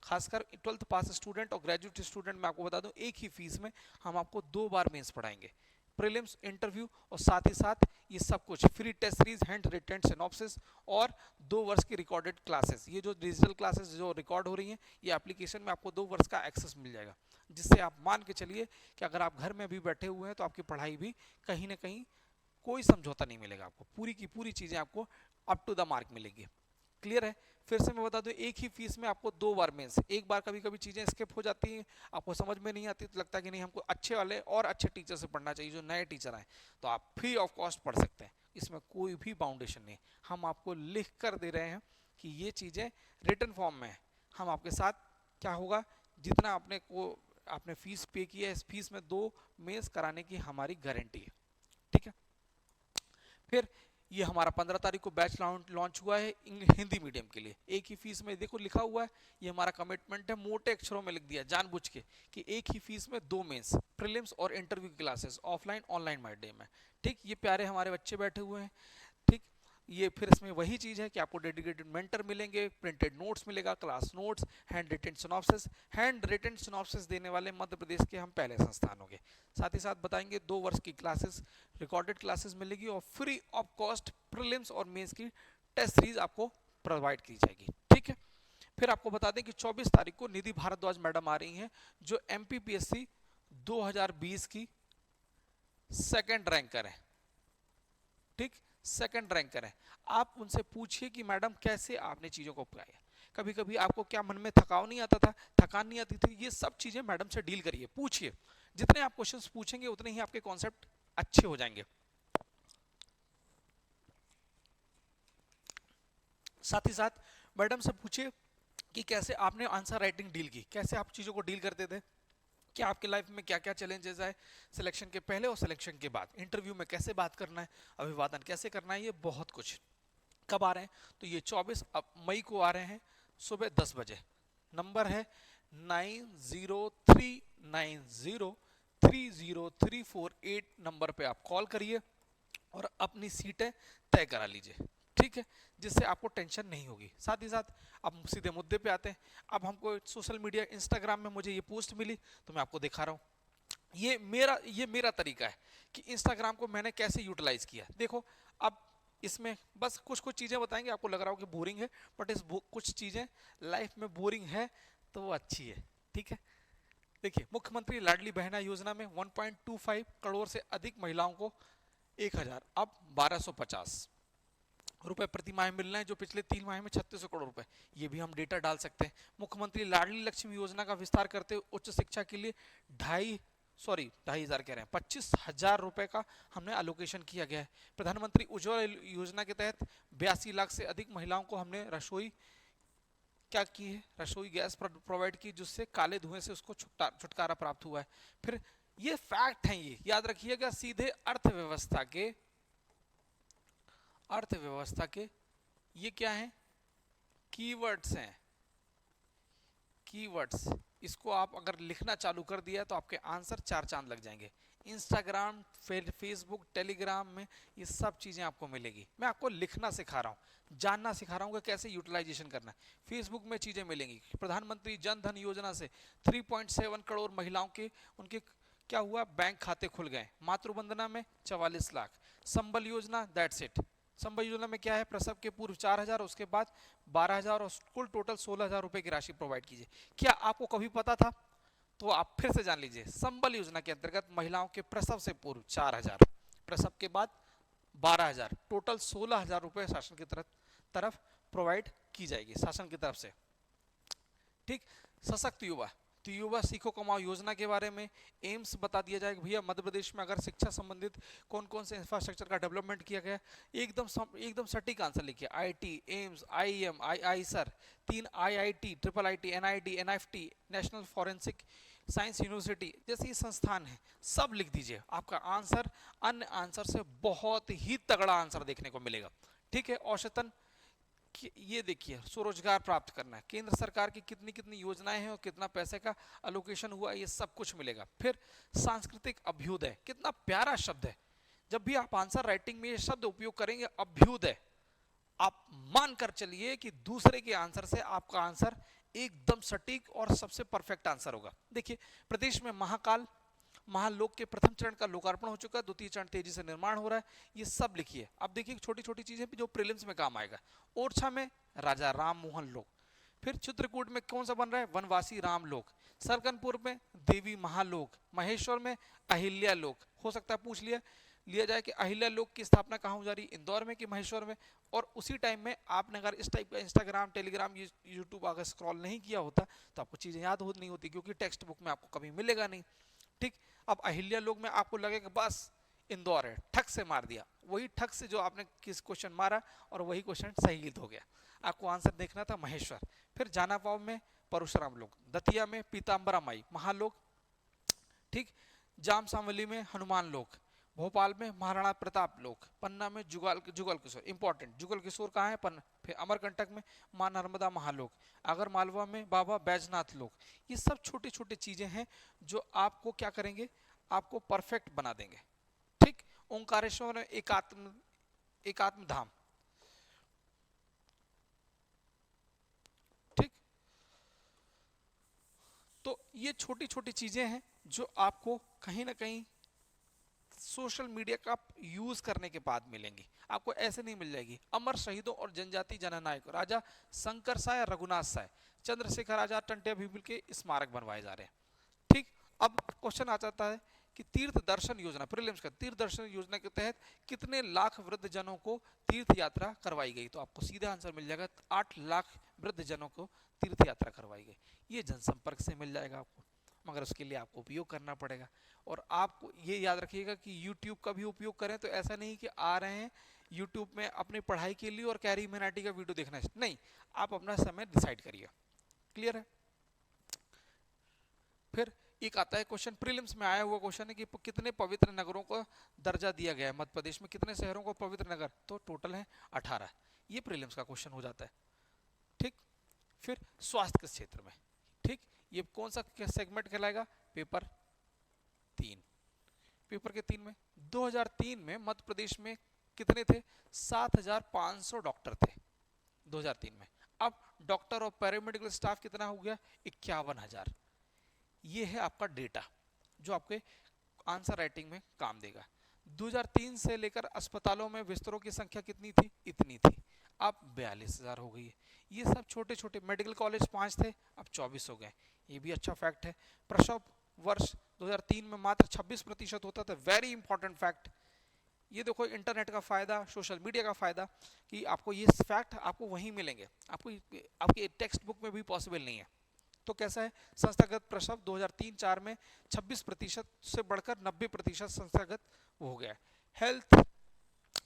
खासकर 12th पास स्टूडेंट और ग्रेजुएट स्टूडेंट में आपको बता दूं, एक ही फीस में हम आपको 2 बार मेंस पढ़ाएंगे, प्रीलिम्स, इंटरव्यू, और साथ ही साथ ये सब कुछ free test series, hand written synopsis और 2 वर्ष की रिकॉर्डेड क्लासेस। ये जो डिजिटल क्लासेस जो रिकॉर्ड हो रही हैं, ये एप्लीकेशन में आपको 2 वर्ष का एक्सेस मिल जाएगा, जिससे आप मान के चलिए कि अगर आप घर में भी बैठे हुए हैं तो आपकी पढ़ाई भी कहीं ना कहीं कोई समझौता नहीं मिलेगा, आपको पूरी की पूरी चीज़ें आपको अप टू द मार्क मिलेगी। क्लियर है? फिर से मैं बता दूं, एक ही फीस में आपको 2 बार मेंस, एक बार कभी कभी चीज़ें स्किप हो जाती हैं, आपको समझ में नहीं आती, तो लगता है कि नहीं हमको अच्छे वाले और अच्छे टीचर से पढ़ना चाहिए, जो नए टीचर आए, तो आप फ्री ऑफ कॉस्ट पढ़ सकते हैं, इसमें कोई भी बाउंडेशन नहीं। हम आपको लिख कर दे रहे हैं कि ये चीज़ें रिटर्न फॉर्म में है, हम आपके साथ क्या होगा, जितना आपने फीस पे की है, इस फीस में 2 मेंस कराने की हमारी गारंटी है। ठीक है, फिर ये हमारा 15 तारीख को बैच लॉन्च हुआ है हिंदी मीडियम के लिए, एक ही फीस में, देखो लिखा हुआ है, ये हमारा कमिटमेंट है, मोटे अक्षरों में लिख दिया जानबूझ के कि एक ही फीस में 2 मेंस, प्रीलिम्स और interview classes, offline online medium है। ठीक, ये प्यारे हमारे बच्चे बैठे हुए हैं। ठीक, ये फिर इसमें वही चीज़ है कि आपको डेडिकेटेड मेंटर मिलेंगे, प्रिंटेड नोट्स मिलेगा, class notes, hand written synopsis, hand written synopsis देने वाले मध्य प्रदेश के हम पहले संस्थान होंगे। साथ ही साथ बताएंगे 2 वर्ष की क्लासेस, रिकॉर्डेड क्लासेस मिलेगी, और फ्री ऑफ कॉस्ट प्रीलिम्स और मेंस की टेस्ट सीरीज आपको प्रोवाइड की जाएगी। ठीक है, फिर आपको बता दें कि 24 तारीख को निधि भारद्वाज मैडम आ रही हैं, जो MPPSC 2020 की सेकंड रैंकर है। ठीक, सेकंड रैंकर है। आप उनसे पूछिए कि मैडम कैसे आपने चीज़ों को अपनाया, कभी कभी आपको क्या मन में थकाव नहीं आता था, थकान नहीं आती थी, ये सब चीज़ें मैडम से डील करिए, पूछिए, जितने आप क्वेश्चंस पूछेंगे उतने ही आपके कॉन्सेप्ट अच्छे हो जाएंगे। साथ ही साथ मैडम से पूछिए कि कैसे आपने आंसर राइटिंग डील की, कैसे आप चीज़ों को डील करते थे, क्या आपके लाइफ में क्या क्या चैलेंजेस आए सिलेक्शन के पहले और सिलेक्शन के बाद, इंटरव्यू में कैसे बात करना है, अभिवादन कैसे करना है, ये बहुत कुछ। कब आ रहे हैं? तो ये 24 मई को आ रहे हैं, सुबह 10 बजे। नंबर है 9039030348, नंबर पे आप कॉल करिए और अपनी सीटें तय करा लीजिए। ठीक है, जिससे आपको टेंशन नहीं होगी। साथ ही साथ अब सीधे मुद्दे पे आते हैं। अब हमको सोशल मीडिया, इंस्टाग्राम में मुझे ये पोस्ट मिली तो मैं आपको दिखा रहा हूँ। ये मेरा तरीका है कि इंस्टाग्राम को मैंने कैसे यूटिलाइज किया। देखो, अब इसमें बस कुछ कुछ चीज़ें बताएंगे, आपको लग रहा हो कि बोरिंग है, बट इस कुछ चीज़ें लाइफ में बोरिंग है तो वो अच्छी है। ठीक है, देखिए, मुख्यमंत्री लाडली बहना योजना में 1.25 करोड़ से अधिक महिलाओं को 1000, अब 1250 रुपए प्रति माह मिल रहे हैं, जो पिछले 3 माह में 3600 करोड़ रुपए, ये भी हम डेटा डाल सकते हैं। मुख्यमंत्री लाडली लक्ष्मी योजना का विस्तार करते हुए उच्च शिक्षा के लिए 2,500 कह रहे हैं, 25,000 रुपए का हमने अलोकेशन किया गया है। प्रधानमंत्री उज्ज्वला योजना के तहत 82 लाख से अधिक महिलाओं को हमने रसोई क्या की है, रसोई गैस प्रोवाइड की, जिससे काले धुएं से उसको छुटकारा प्राप्त हुआ है। फिर ये फैक्ट है, ये याद रखिएगा, सीधे अर्थव्यवस्था के ये क्या है, कीवर्ड्स हैं, कीवर्ड्स। इसको आप अगर लिखना चालू कर दिया तो आपके आंसर 4 चांद लग जाएंगे। इंस्टाग्राम, फेसबुक, टेलीग्राम में ये सब चीज़ें आपको मिलेगी। मैं आपको लिखना सिखा रहा हूँ, जानना सिखा रहा हूँ कि कैसे यूटिलाइजेशन करना है। फेसबुक में चीज़ें मिलेंगी। प्रधानमंत्री जन धन योजना से 3.7 करोड़ महिलाओं के उनके क्या हुआ, बैंक खाते खुल गए। मातृवंदना में 44 लाख। संबल योजना, दैट्स इट, संबल योजना में क्या है, प्रसव के पूर्व 4,000, उसके बाद 12,000 और कुल टोटल 16,000 रुपए की राशि प्रोवाइड कीजिए। क्या आपको कभी पता था? तो आप फिर से जान लीजिए, संबल योजना के अंतर्गत महिलाओं के प्रसव से पूर्व 4,000, प्रसव के बाद 12,000, टोटल 16,000 रुपए शासन की तरफ प्रोवाइड की जाएगी शासन की तरफ से। ठीक। सशक्त युवा, तो युवा सीखो कमाओ योजना के बारे में एम्स बता दिया जाएगा। भैया मध्य प्रदेश में अगर शिक्षा संबंधित कौन कौन से इंफ्रास्ट्रक्चर का डेवलपमेंट किया गया, एकदम सटीक आंसर लिखिए। IT, AIIMS, IIM, IISER, 3 IIT, triple IT, NIT, NIFT, national forensic science university जैसे संस्थान है, सब लिख दीजिए। आपका आंसर अन्य आंसर से बहुत ही तगड़ा आंसर देखने को मिलेगा। ठीक है। औसतन ये देखिए, स्वरोजगार प्राप्त करना है, केंद्र सरकार की कितनी कितनी योजनाएं हैं और कितना पैसे का अलोकेशन हुआ, ये सब कुछ मिलेगा। फिर सांस्कृतिक अभ्युदय, कितना प्यारा शब्द है। जब भी आप आंसर राइटिंग में ये शब्द उपयोग करेंगे अभ्युदय, आप मान कर चलिए कि दूसरे के आंसर से आपका आंसर एकदम सटीक और सबसे परफेक्ट आंसर होगा। देखिए, प्रदेश में महालोक के प्रथम चरण का लोकार्पण हो चुका है, द्वितीय चरण तेजी से निर्माण हो रहा है, ये सब लिखिए। अब देखिए छोटी छोटी चीजें जो प्रीलिम्स में काम आएगा। ओरछा में राजा राम मोहन लोक, फिर चित्रकूट में कौन सा बन रहा है, वनवासी राम लोक, सरकनपुर में देवी महालोक, महेश्वर में अहिल्या लोक। हो सकता है पूछ लिया जाए कि अहिल्या लोक की स्थापना कहाँ हो जा रही है, इंदौर में कि महेश्वर में। और उसी टाइम में आपने अगर इस टाइप का इंस्टाग्राम, टेलीग्राम, यूट्यूब अगर स्क्रॉल नहीं किया होता तो आपको चीजें याद नहीं होती, क्योंकि टेक्स्ट बुक में आपको कभी मिलेगा नहीं। ठीक। अब अहिल्या लोक में आपको लगेगा बस इंदौर है, ठक से मार दिया, वही ठक से जो आपने किस क्वेश्चन मारा और वही क्वेश्चन सही हो गया। आपको आंसर देखना था महेश्वर। फिर जानापाव में परशुराम लोक, दतिया में पीताम्बरा माई महालोक, ठीक, जाम सांवली में हनुमान लोक, भोपाल में महाराणा प्रताप लोक, पन्ना में जुगल किशोर, इंपॉर्टेंट जुगल किशोर कहाँ है, पन्ना। फिर अमरकंटक में मां नर्मदा महालोक, अगर मालवा में बाबा बैजनाथ लोक। ये सब छोटी छोटी चीजें हैं जो आपको क्या करेंगे, आपको परफेक्ट बना देंगे। ठीक। ओंकारेश्वर में एकात्म धाम। ठीक। तो ये छोटी छोटी चीजें हैं जो आपको कहीं ना कहीं सोशल मीडिया का यूज करने के बाद मिलेंगी, आपको ऐसे नहीं मिल जाएगी। अमर शहीदों और जनजाति जननायक राजा शंकर साय, रघुनाथ साय, चंद्रशेखर आजाद, टंट्या भील के स्मारक बनवाए जा रहे हैं। ठीक। अब क्वेश्चन आ जाता है कि तीर्थ दर्शन योजना, प्रीलिम्स का तीर्थ दर्शन योजना के तहत कितने लाख वृद्ध जनों को तीर्थ यात्रा करवाई गई, तो आपको सीधा आंसर मिल जाएगा 8 लाख वृद्ध जनों को तीर्थ यात्रा करवाई गई। ये जनसंपर्क से मिल जाएगा आपको, मगर उसके लिए आपको उपयोग करना पड़ेगा। और आपको ये याद रखिएगा कि YouTube का भी उपयोग करें, तो ऐसा नहीं कि आ रहे हैं YouTube में अपनी पढ़ाई के लिए और कैरी मिनाटी का वीडियो देखना है, नहीं, आप अपना समय डिसाइड करिए। क्लियर है। फिर एक आता है क्वेश्चन, प्रीलिम्स में आया हुआ क्वेश्चन है कि कितने पवित्र नगरों को दर्जा दिया गया है मध्य प्रदेश में, कितने शहरों को पवित्र नगर, तो टोटल है 18। ये प्रीलिम्स का क्वेश्चन हो जाता है। ठीक। फिर स्वास्थ्य के क्षेत्र में, ठीक, ये कौन सा सेगमेंट कहलाएगा, पेपर 3। पेपर के 3 में 2003 में मध्य प्रदेश में कितने थे, 7,500 डॉक्टर थे 2003 में। अब डॉक्टर और पैरामेडिकल स्टाफ कितना हो गया, 51,000। ये है आपका डेटा जो आपके आंसर राइटिंग में काम देगा। 2003 से लेकर अस्पतालों में बिस्तरों की संख्या कितनी थी, इतनी थी, अब 42,000 हो गई है। ये सब छोटे छोटे, मेडिकल कॉलेज 5 थे, अब 24 हो गए, ये भी अच्छा फैक्ट है। प्रसव वर्ष 2003 में मात्र 26% होता था, वेरी इंपॉर्टेंट फैक्ट। ये देखो इंटरनेट का फायदा, सोशल मीडिया का फायदा, कि आपको ये फैक्ट आपको वहीं मिलेंगे, आपको आपके टेक्स्ट बुक में भी पॉसिबल नहीं है। तो कैसा है, संस्थागत प्रसव 2003-04 में 26% से बढ़कर 90% संस्थागत हो गया। हेल्थ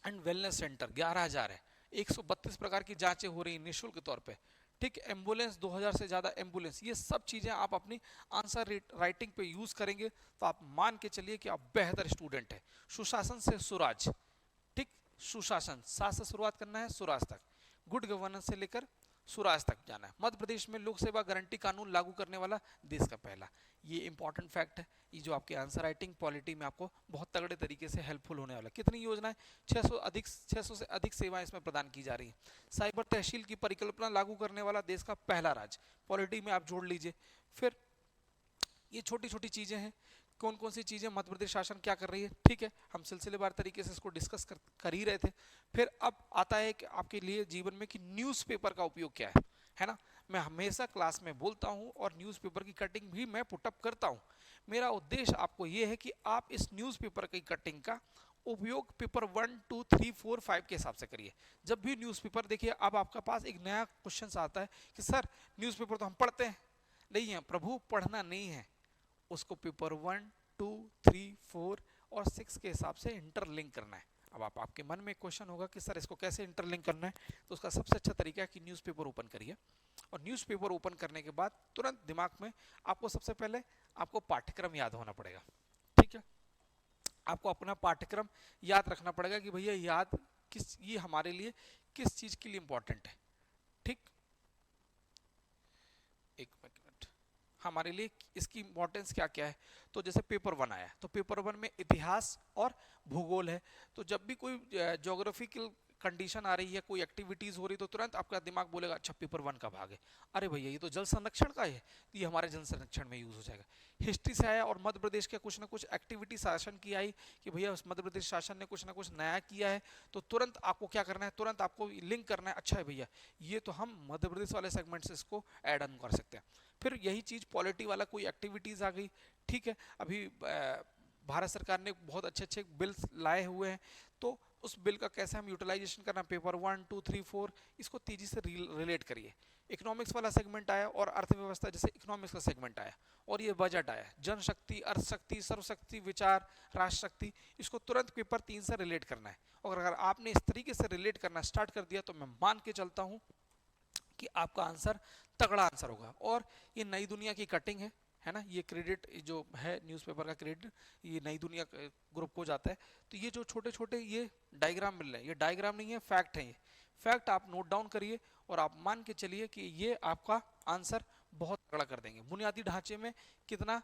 एंड वेलनेस सेंटर 11,000 है, 132 प्रकार की जांचें हो रही निःशुल्क तौर पे। ठीक। एम्बुलेंस 2000 से ज्यादा एम्बुलेंस। ये सब चीजें आप अपनी आंसर राइटिंग पे यूज करेंगे तो आप मान के चलिए कि आप बेहतर स्टूडेंट है। सुशासन से सुराज, ठीक, सुशासन, सास से शुरुआत करना है, सुराज तक। गुड गवर्नेंस से लेकर सुराज तक जाना है। मध्य प्रदेश में लोक सेवा गारंटी कानून लागू करने वाला देश का पहला। ये इंपॉर्टेंट फैक्ट है, ये जो आपके आंसर राइटिंग पॉलिटी में आपको बहुत तगड़े तरीके से हेल्पफुल होने वाला। कितनी योजनाएं, 600 से अधिक सेवाएं इसमें प्रदान की जा रही हैं। साइबर तहसील की परिकल्पना लागू करने वाला देश का पहला राज्य, पॉलिटी में आप जोड़ लीजिए। फिर ये छोटी छोटी चीजें हैं। कौन कौन सी चीजें मध्य प्रदेश शासन क्या कर रही है, ठीक है, हम सिलसिलेवार तरीके से इसको डिस्कस कर ही रहे थे। फिर अब आता है कि आपके लिए जीवन में कि न्यूज़पेपर का उपयोग क्या है ना। मैं हमेशा क्लास में बोलता हूं और न्यूज़पेपर की कटिंग भी मैं पुटअप करता हूं। मेरा उद्देश्य आपको यह है कि आप इस न्यूज़पेपर की कटिंग का उपयोग पेपर 1, 2, 3, 4, 5 के हिसाब से करिए। जब भी न्यूज़पेपर देखिए, अब आपका पास एक नया क्वेश्चन आता है कि सर न्यूज़पेपर तो हम पढ़ते हैं। नहीं है प्रभु, पढ़ना नहीं है, उसको पेपर 1, 2, 3, 4 और 6 के हिसाब से इंटरलिंक करना है। अब आपके मन में क्वेश्चन होगा कि सर इसको कैसे इंटरलिंक करना है, तो उसका सबसे अच्छा तरीका है कि न्यूज़पेपर ओपन करिए और न्यूज़पेपर ओपन करने के बाद तुरंत दिमाग में आपको सबसे पहले आपको पाठ्यक्रम याद होना पड़ेगा, ठीक है। आपको अपना पाठ्यक्रम याद रखना पड़ेगा कि भैया याद किस, ये हमारे लिए किस चीज के लिए इंपॉर्टेंट है, ठीक। एक मिनट, हमारे लिए इसकी इंपॉर्टेंस क्या क्या है। तो जैसे पेपर 1 आया, तो पेपर 1 में इतिहास और भूगोल है। तो जब भी कोई ज्योग्राफिकल कंडीशन आ रही है, कोई एक्टिविटीज हो रही, तो तुरंत आपका दिमाग बोलेगा अच्छा पेपर 1 का भाग है, अरे भैया ये तो जल संरक्षण का है, तो ये हमारे जल संरक्षण में यूज हो जाएगा। हिस्ट्री से आया और मध्य प्रदेश के कुछ ना कुछ एक्टिविटी शासन की आई कि भैया मध्य प्रदेश शासन ने कुछ ना कुछ नया किया है, तो तुरंत आपको क्या करना है, तुरंत आपको लिंक करना है, अच्छा है भैया ये तो हम मध्य प्रदेश वाले सेगमेंट से इसको ऐड ऑन कर सकते हैं। फिर यही चीज पॉलिटी वाला कोई एक्टिविटीज आ गई, ठीक है, अभी भारत सरकार ने बहुत अच्छे अच्छे बिल्स लाए हुए हैं, तो उस बिल का कैसे हम यूटिलाइजेशन करना, पेपर 1, 2, 3, 4 इसको तेजी से रिलेट करिए। इकोनॉमिक्स वाला सेगमेंट आया और अर्थव्यवस्था जैसे इकोनॉमिक्स का सेगमेंट आया और ये बजट आया, जनशक्ति, अर्थशक्ति, सर्वशक्ति, विचार, राष्ट्रशक्ति, इसको तुरंत पेपर 3 से रिलेट करना है। और अगर आपने इस तरीके से रिलेट करना स्टार्ट कर दिया तो मैं मान के चलता हूं कि आपका आंसर तगड़ा आंसर होगा। और ये नई दुनिया की कटिंग है ना, ये क्रेडिट जो है न्यूज़पेपर का क्रेडिट ये नई दुनिया ग्रुप को जाता है। तो ये जो छोटे छोटे ये डायग्राम मिल रहे हैं, ये डायग्राम नहीं है, फैक्ट है। ये फैक्ट आप नोट डाउन करिए और आप मान के चलिए कि ये आपका आंसर बहुत तगड़ा कर देंगे। बुनियादी ढांचे में कितना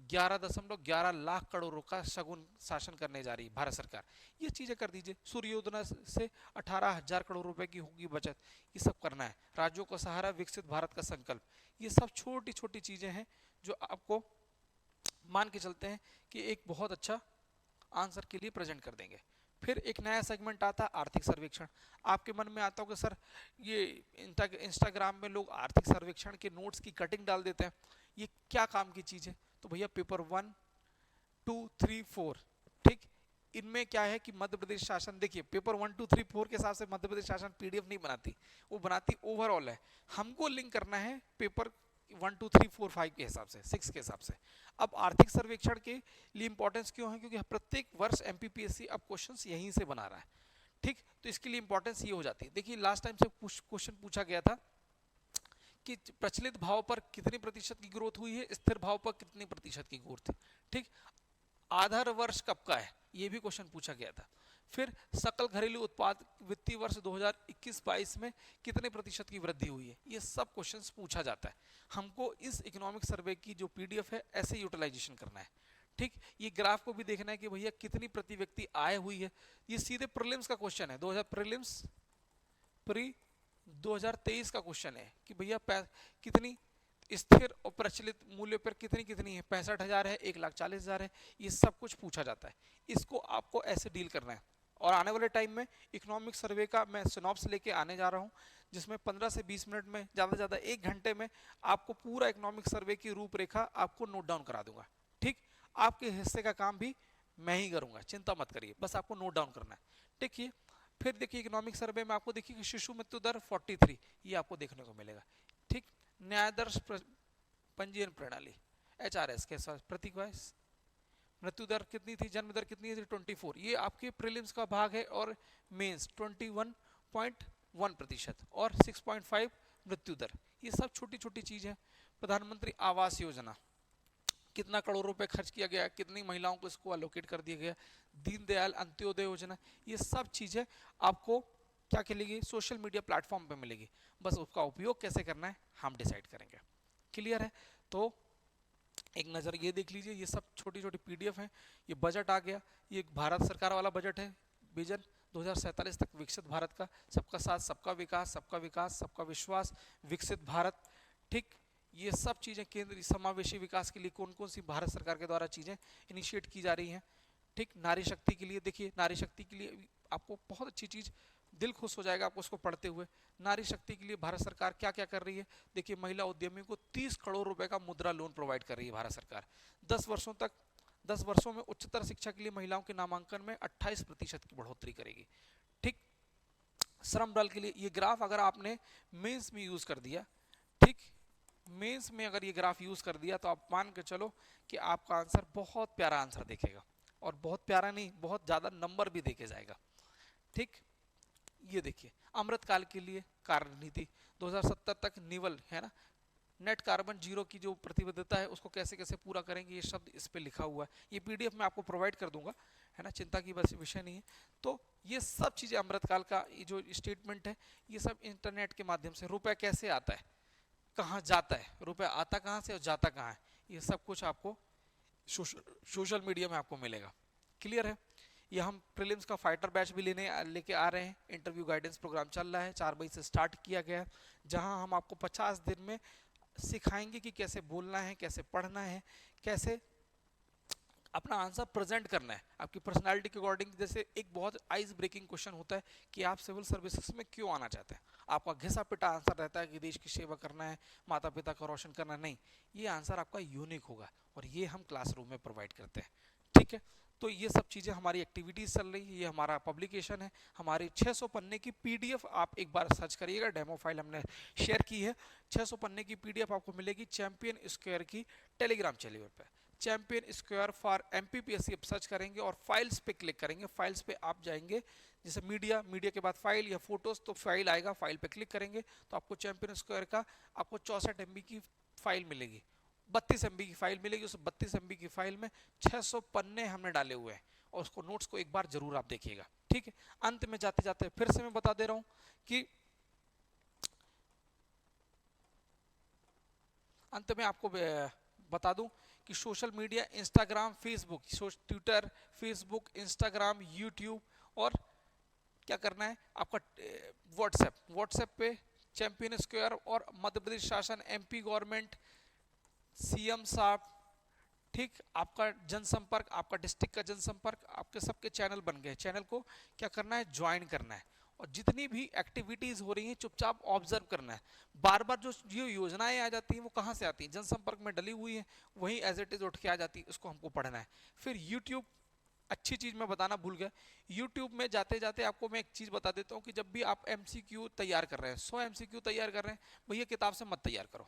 11.11 लाख करोड़ का शगुन शासन करने जा रही है भारत सरकार, ये चीजें कर दीजिए। सूर्य योजना से 18,000 करोड़ रुपए की होगी बचत, ये सब करना है। राज्यों का सहारा, विकसित भारत का संकल्प, ये सब छोटी छोटी चीजें हैं जो आपको मान के चलते हैं कि एक बहुत अच्छा आंसर के लिए प्रेजेंट कर देंगे। फिर एक नया सेगमेंट आता है आर्थिक सर्वेक्षण। आपके मन में आता होगा सर ये इंस्टाग्राम में लोग आर्थिक सर्वेक्षण के नोट्स की कटिंग डाल देते हैं, ये क्या काम की चीज है। तो भैया पेपर 1, 2, 3, 4, ठीक, इनमें क्या है कि मध्य प्रदेश शासन, देखिए पेपर 1, 2, 3, 4 के हिसाब से मध्य प्रदेश शासन पीडीएफ नहीं बनाती, वो बनाती ओवरऑल है। हमको लिंक करना है पेपर 1, 2, 3, 4, 5 के हिसाब से, 6 के हिसाब से। अब आर्थिक सर्वेक्षण के लिए इंपॉर्टेंस क्यों है, क्योंकि प्रत्येक वर्ष एमपीपीएससी अब क्वेश्चंस यहीं से बना रहा है, ठीक। तो इसके लिए इंपॉर्टेंस ये हो जाती है। देखिए लास्ट टाइम से क्वेश्चन पूछा गया था कि प्रचलित भाव पर कितनी प्रतिशत की ग्रोथ हुई है, स्थिर भाव पर कितनी प्रतिशत की ग्रोथ है, ठीक। आधार वर्ष कब का है, ये भी क्वेश्चन पूछा गया था। फिर सकल घरेलू उत्पाद वित्तीय वर्ष 2021-22 में कितने प्रतिशत की वृद्धि हुई है, ये सब क्वेश्चंस पूछा जाता है। हमको इस इकोनॉमिक सर्वे की जो पीडीएफ है ऐसे यूटिलाइजेशन करना है, ठीक। ये ग्राफ को भी देखना है कि भैया कितनी प्रति व्यक्ति आय हुई है, ये सीधे प्रीलिम्स का क्वेश्चन है, 2000 प्रीलिम्स प्री 2023 का क्वेश्चन है कि भैया कितनी स्थिर और प्रचलित मूल्य पर कितनी कितनी है, 65,000 है, 1,40,000 है, ये सब कुछ पूछा जाता है। इसको आपको ऐसे डील करना है। और आने वाले टाइम में इकोनॉमिक सर्वे का मैं सिनॉप्स लेके आने जा रहा हूँ, जिसमें 15 से 20 मिनट में, ज़्यादा से ज़्यादा 1 घंटे में आपको पूरा इकोनॉमिक सर्वे की रूपरेखा आपको नोट डाउन करा दूंगा, ठीक। आपके हिस्से का काम भी मैं ही करूंगा, चिंता मत करिए, बस आपको नोट डाउन करना है, ठीक है। फिर देखिए इकोनॉमिक सर्वे में आपको देखिए शिशु मृत्यु दर 43, ये आपको देखने को मिलेगा, ठीक। न्यायाधीश पंजीयन प्रणाली HRS के साथ प्रतीक मृत्यु दर कितनी थी, जन्म दर कितनी थी 24, ये आपके प्रीलिम्स का भाग है। और मेंस 21.1% और 6.5 मृत्यु दर, ये सब छोटी छोटी चीज है। प्रधानमंत्री आवास योजना कितना करोड़ रुपए खर्च किया गया, कितनी महिलाओं को इसको अलोकेट कर दिया गया। दीनदयाल अंत्योदय योजना, ये सब चीजें आपको क्या मिलेगी, सोशल मीडिया प्लेटफॉर्म पे मिलेगी, बस उसका उपयोग कैसे करना है हम डिसाइड करेंगे। क्लियर है। तो एक नज़र ये देख लीजिए, ये सब छोटी छोटी पीडीएफ है। ये बजट आ गया, ये भारत सरकार वाला बजट है, विजन 2047 तक विकसित भारत का, सबका साथ सबका विकास, सबका विकास सबका विश्वास, विकसित भारत, ठीक। ये सब चीज़ें केंद्रीय समावेशी विकास के लिए कौन कौन सी भारत सरकार के द्वारा चीज़ें इनिशिएट की जा रही हैं। ठीक, नारी शक्ति के लिए देखिए, नारी शक्ति के लिए आपको बहुत अच्छी चीज़, दिल खुश हो जाएगा आपको उसको पढ़ते हुए। नारी शक्ति के लिए भारत सरकार क्या क्या कर रही है, देखिए महिला उद्यमियों को 30 करोड़ रुपए का मुद्रा लोन प्रोवाइड कर रही है भारत सरकार। 10 वर्षों तक, 10 वर्षों में उच्चतर शिक्षा के लिए महिलाओं के नामांकन में 28% की बढ़ोतरी करेगी। ठीक, श्रम बल के लिए ये ग्राफ अगर आपने मेंस में यूज कर दिया, ठीक, मेंस में अगर ये ग्राफ यूज कर दिया तो आप मान के चलो कि आपका आंसर बहुत प्यारा आंसर देखेगा, और बहुत प्यारा नहीं, बहुत ज्यादा नंबर भी देखे जाएगा। ठीक, ये देखिए अमृतकाल के लिए कार्य नीति 2070 तक निवल है ना, नेट कार्बन जीरो की जो प्रतिबद्धता है उसको कैसे कैसे पूरा करेंगे, ये शब्द इस पे लिखा हुआ है। ये पीडीएफ में आपको प्रोवाइड कर दूंगा, है ना, चिंता की बस विषय नहीं है। तो ये सब चीजें अमृतकाल का ये जो स्टेटमेंट है, ये सब इंटरनेट के माध्यम से, रुपया कैसे आता है, कहाँ जाता है, रुपया आता कहाँ से और जाता कहाँ है, ये सब कुछ आपको सोशल मीडिया में आपको मिलेगा। क्लियर है। ये हम प्रीलिम्स का फाइटर बैच भी लेके आ रहे हैं। इंटरव्यू गाइडेंस प्रोग्राम चल रहा है, 4 मई से स्टार्ट किया गया है, जहां हम आपको 50 दिन में सिखाएंगे कि कैसे बोलना है, कैसे पढ़ना है, कैसे अपना आंसर प्रेजेंट करना है आपकी पर्सनालिटी के अकॉर्डिंग। जैसे एक बहुत आइस ब्रेकिंग क्वेश्चन होता है कि आप सिविल सर्विसेज में क्यों आना चाहते हैं, आपका घिसा पिटा आंसर रहता है कि देश की सेवा करना है, माता पिता का रोशन करना, नहीं, ये आंसर आपका यूनिक होगा और ये हम क्लासरूम में प्रोवाइड करते हैं। ठीक है, तो ये सब चीज़ें हमारी एक्टिविटीज़ चल रही है। ये हमारा पब्लिकेशन है, हमारी 600 पन्ने की पीडीएफ आप एक बार सर्च करिएगा, डेमो फाइल हमने शेयर की है। 600 पन्ने की पीडीएफ आपको मिलेगी चैंपियन स्क्वायर की टेलीग्राम चैनल पे। चैंपियन स्क्वायर फॉर एमपीपीएससी आप सर्च करेंगे और फाइल्स पे क्लिक करेंगे। फाइल्स पे आप जाएंगे, जैसे मीडिया, मीडिया के बाद फाइल या फोटोज, तो फाइल आएगा, फाइल पे क्लिक करेंगे तो आपको चैंपियन स्क्वायर का आपको 64 MB की फाइल मिलेगी, 32 MB की फाइल मिलेगी। उस 32 MB की फाइल में 600 पन्ने हमने डाले हुए हैं और उसको नोट्स को एक बार जरूर आप देखिएगा। ठीक है, अंत में जाते जाते फिर से मैं बता दे रहा हूं कि अंत में आपको बता दूं कि social media, Instagram, Facebook, Twitter, Facebook, Instagram, YouTube और क्या करना है आपका व्हाट्सएप पे चैंपियन स्क्वायर और मध्य प्रदेश शासन, एमपी गवर्नमेंट, सीएम साहब, ठीक, आपका जनसंपर्क, आपका डिस्ट्रिक्ट का जनसंपर्क, आपके सबके चैनल बन गए। चैनल को क्या करना है, ज्वाइन करना है और जितनी भी एक्टिविटीज हो रही हैं चुपचाप ऑब्जर्व करना है। बार बार जो योजनाएं आ जाती हैं वो कहाँ से आती हैं, जनसंपर्क में डली हुई है, वही एज इट इज उठ के आ जाती है, उसको हमको पढ़ना है। फिर यूट्यूब, अच्छी चीज मैं बताना भूल गया, यूट्यूब में जाते जाते आपको मैं एक चीज बता देता हूँ कि जब भी आप एमसीक्यू तैयार कर रहे हैं, 100 एमसीक्यू तैयार कर रहे हैं, भैया किताब से मत तैयार करो।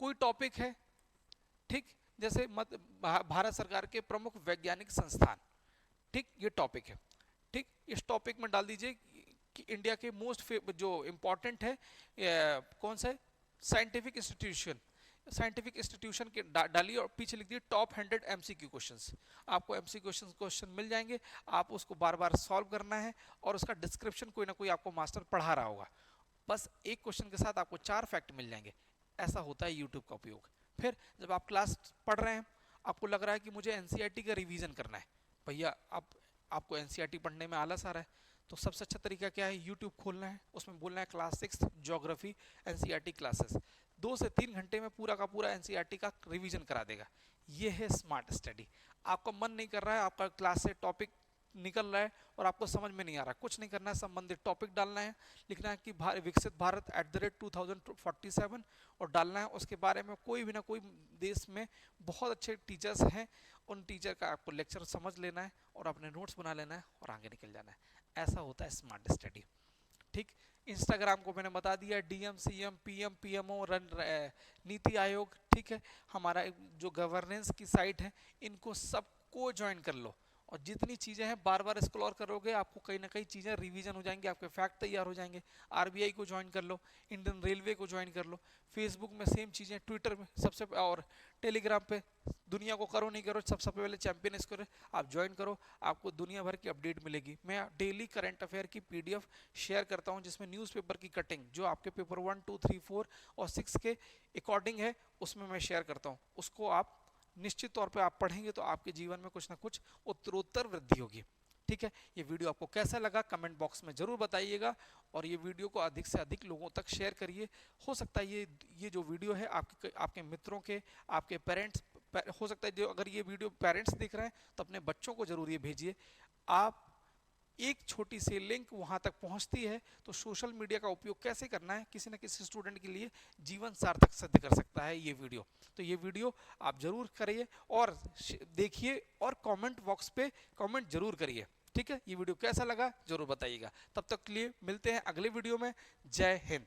कोई टॉपिक है, ठीक, जैसे भारत सरकार के प्रमुख वैज्ञानिक संस्थान, ठीक, ये टॉपिक है, ठीक, इस टॉपिक में डाल दीजिए कि इंडिया के मोस्ट जो इंपॉर्टेंट है कौन सा है, साइंटिफिक इंस्टीट्यूशन के डालिए और पीछे लिख दिए टॉप 100 एमसीक्यू क्वेश्चंस। आपको एमसीक्यू क्वेश्चन मिल जाएंगे, आप उसको बार बार सॉल्व करना है और उसका डिस्क्रिप्शन कोई ना कोई आपको मास्टर पढ़ा रहा होगा। बस एक क्वेश्चन के साथ आपको 4 फैक्ट मिल जाएंगे। ऐसा होता है यूट्यूब का उपयोग। फिर जब आप क्लास पढ़ रहे हैं, आपको लग रहा है कि मुझे एनसीईआरटी का रिवीजन करना है, भैया आपको एनसीईआरटी पढ़ने में आलस आ रहा है, तो सबसे अच्छा तरीका क्या है, यूट्यूब खोलना है, उसमें बोलना है क्लास 6 ज्योग्राफी एनसीईआरटी क्लासेस, 2 से 3 घंटे में पूरा का पूरा एनसीईआरटी का रिवीजन करा देगा। ये है स्मार्ट स्टडी। आपका मन नहीं कर रहा है, आपका क्लास से टॉपिक निकल रहा है और आपको समझ में नहीं आ रहा, कुछ नहीं करना है, संबंधित टॉपिक डालना है, लिखना है कि विकसित भारत @2047 और डालना है। उसके बारे में कोई भी ना कोई देश में बहुत अच्छे टीचर्स हैं, उन टीचर का आपको लेक्चर समझ लेना है और अपने नोट्स बना लेना है और आगे निकल जाना है। ऐसा होता है स्मार्ट स्टडी। ठीक, इंस्टाग्राम को मैंने बता दिया, DM, CM, PM, PMO, NITI Aayog, ठीक है, हमारा जो गवर्नेंस की साइट है, इनको सबको ज्वाइन कर लो और जितनी चीजें हैं बार बार एक्सप्लोर करोगे, आपको कहीं ना कहीं चीजें रिवीजन हो जाएंगी, आपके फैक्ट तैयार हो जाएंगे। आरबीआई को ज्वाइन कर लो, इंडियन रेलवे को ज्वाइन कर लो, फेसबुक में सेम चीजें, ट्विटर में सबसे, और टेलीग्राम पे, दुनिया को करो नहीं करो, सबसे पहले चैंपियन स्क्वायर आप ज्वाइन करो, आपको दुनिया भर की अपडेट मिलेगी। मैं डेली करंट अफेयर की पीडीएफ शेयर करता हूं, जिसमें न्यूज़पेपर की कटिंग जो आपके पेपर 1, 2, 3, 4 और 6 के अकॉर्डिंग है, उसमें मैं शेयर करता हूं। उसको आप निश्चित तौर पे आप पढ़ेंगे तो आपके जीवन में कुछ ना कुछ उत्तरोत्तर वृद्धि होगी। ठीक है, ये वीडियो आपको कैसा लगा कमेंट बॉक्स में जरूर बताइएगा, और ये वीडियो को अधिक से अधिक लोगों तक शेयर करिए। हो सकता है ये जो वीडियो है आपके आपके मित्रों के, आपके पेरेंट्स, हो सकता है जो अगर ये वीडियो पेरेंट्स देख रहे हैं तो अपने बच्चों को जरूर ये भेजिए। आप एक छोटी सी लिंक वहां तक पहुंचती है, तो सोशल मीडिया का उपयोग कैसे करना है किसी न किसी स्टूडेंट के लिए जीवन सार्थक सिद्ध कर सकता है ये वीडियो। तो ये वीडियो आप जरूर करिए और देखिए, और कमेंट बॉक्स पे कमेंट जरूर करिए। ठीक है, ये वीडियो कैसा लगा जरूर बताइएगा। तब तक के लिए मिलते हैं अगले वीडियो में। जय हिंद।